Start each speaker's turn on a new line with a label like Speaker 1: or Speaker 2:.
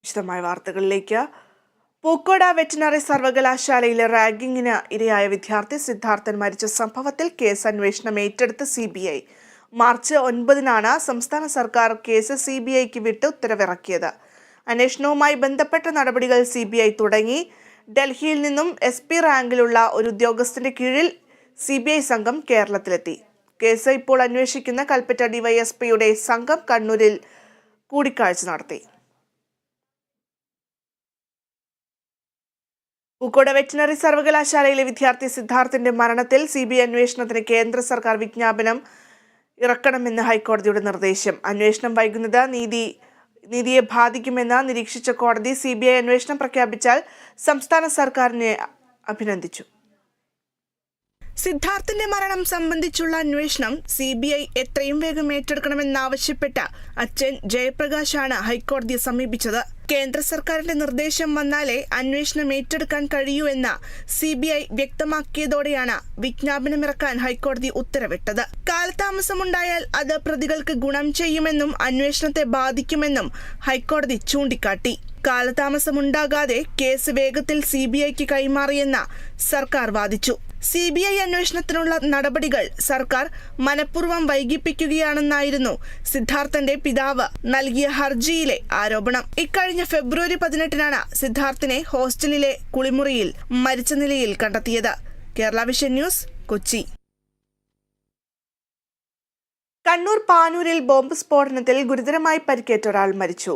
Speaker 1: വിശദമായ വാർത്തകളിലേക്ക്. പൂക്കോട് വെറ്റിനറി സർവകലാശാലയിലെ റാഗിങ്ങിന് ഇരയായ വിദ്യാർത്ഥി സിദ്ധാർത്ഥൻ മരിച്ച സംഭവത്തിൽ കേസ് അന്വേഷണം ഏറ്റെടുത്ത് CBI. മാർച്ച് 9-നാണ് സംസ്ഥാന സർക്കാർ കേസ് CBIക്ക് വിട്ട് ഉത്തരവിറക്കിയത്. അന്വേഷണവുമായി ബന്ധപ്പെട്ട നടപടികൾ CBI തുടങ്ങി. ഡൽഹിയിൽ നിന്നും SP റാങ്കിലുള്ള ഒരു ഉദ്യോഗസ്ഥന്റെ കീഴിൽ CBI സംഘം കേരളത്തിലെത്തി. കേസ് ഇപ്പോൾ അന്വേഷിക്കുന്ന കൽപ്പറ്റ DYSPയുടെ സംഘം കണ്ണൂരിൽ കൂടിക്കാഴ്ച നടത്തി. പൂക്കോട് വെറ്റിനറി സർവകലാശാലയിലെ വിദ്യാർത്ഥി സിദ്ധാർത്ഥിന്റെ മരണത്തിൽ CBI അന്വേഷണത്തിന് കേന്ദ്ര സർക്കാർ വിജ്ഞാപനം ഇറക്കണമെന്ന് ഹൈക്കോടതിയുടെ നിർദ്ദേശം. അന്വേഷണം വൈകുന്നത് നീതിയെ ബാധിക്കുമെന്ന് നിരീക്ഷിച്ച കോടതി CBI അന്വേഷണം പ്രഖ്യാപിച്ചാൽ സംസ്ഥാന സർക്കാരിനെ അഭിനന്ദിച്ചു. സിദ്ധാർത്ഥിന്റെ മരണം സംബന്ധിച്ചുള്ള അന്വേഷണം CBI എത്രയും വേഗം ഏറ്റെടുക്കണമെന്നാവശ്യപ്പെട്ട അച്ഛൻ ജയപ്രകാശാണ് ഹൈക്കോടതിയെ സമീപിച്ചത്. കേന്ദ്ര സർക്കാരിന്റെ നിർദ്ദേശം വന്നാലേ അന്വേഷണം ഏറ്റെടുക്കാൻ കഴിയൂ എന്ന് CBI വ്യക്തമാക്കിയതോടെയാണ് വിജ്ഞാപനമിറക്കാൻ ഹൈക്കോടതി ഉത്തരവിട്ടത്. കാലതാമസമുണ്ടായാൽ അത് പ്രതികൾക്ക് ഗുണം ചെയ്യുമെന്നും അന്വേഷണത്തെ ബാധിക്കുമെന്നും ഹൈക്കോടതി ചൂണ്ടിക്കാട്ടി. കാലതാമസമുണ്ടാകാതെ കേസ് വേഗത്തിൽ CBIക്ക് കൈമാറിയെന്ന് സർക്കാർ വാദിച്ചു. CBI അന്വേഷണത്തിനുള്ള നടപടികൾ സർക്കാർ മനഃപൂർവ്വം വൈകിപ്പിക്കുകയാണെന്നായിരുന്നു സിദ്ധാർത്ഥന്റെ പിതാവ് നൽകിയ ഹർജിയിലെ ആരോപണം. ഇക്കഴിഞ്ഞ ഫെബ്രുവരി 18-നാണ് സിദ്ധാർത്ഥിനെ ഹോസ്റ്റലിലെ കുളിമുറിയിൽ മരിച്ച നിലയിൽ കണ്ടെത്തിയത്. Kerala Vision News, Kochi. കണ്ണൂർ പാനൂരിൽ ബോംബ് സ്ഫോടനത്തിൽ ഗുരുതരമായി പരിക്കേറ്റ ഒരാൾ മരിച്ചു.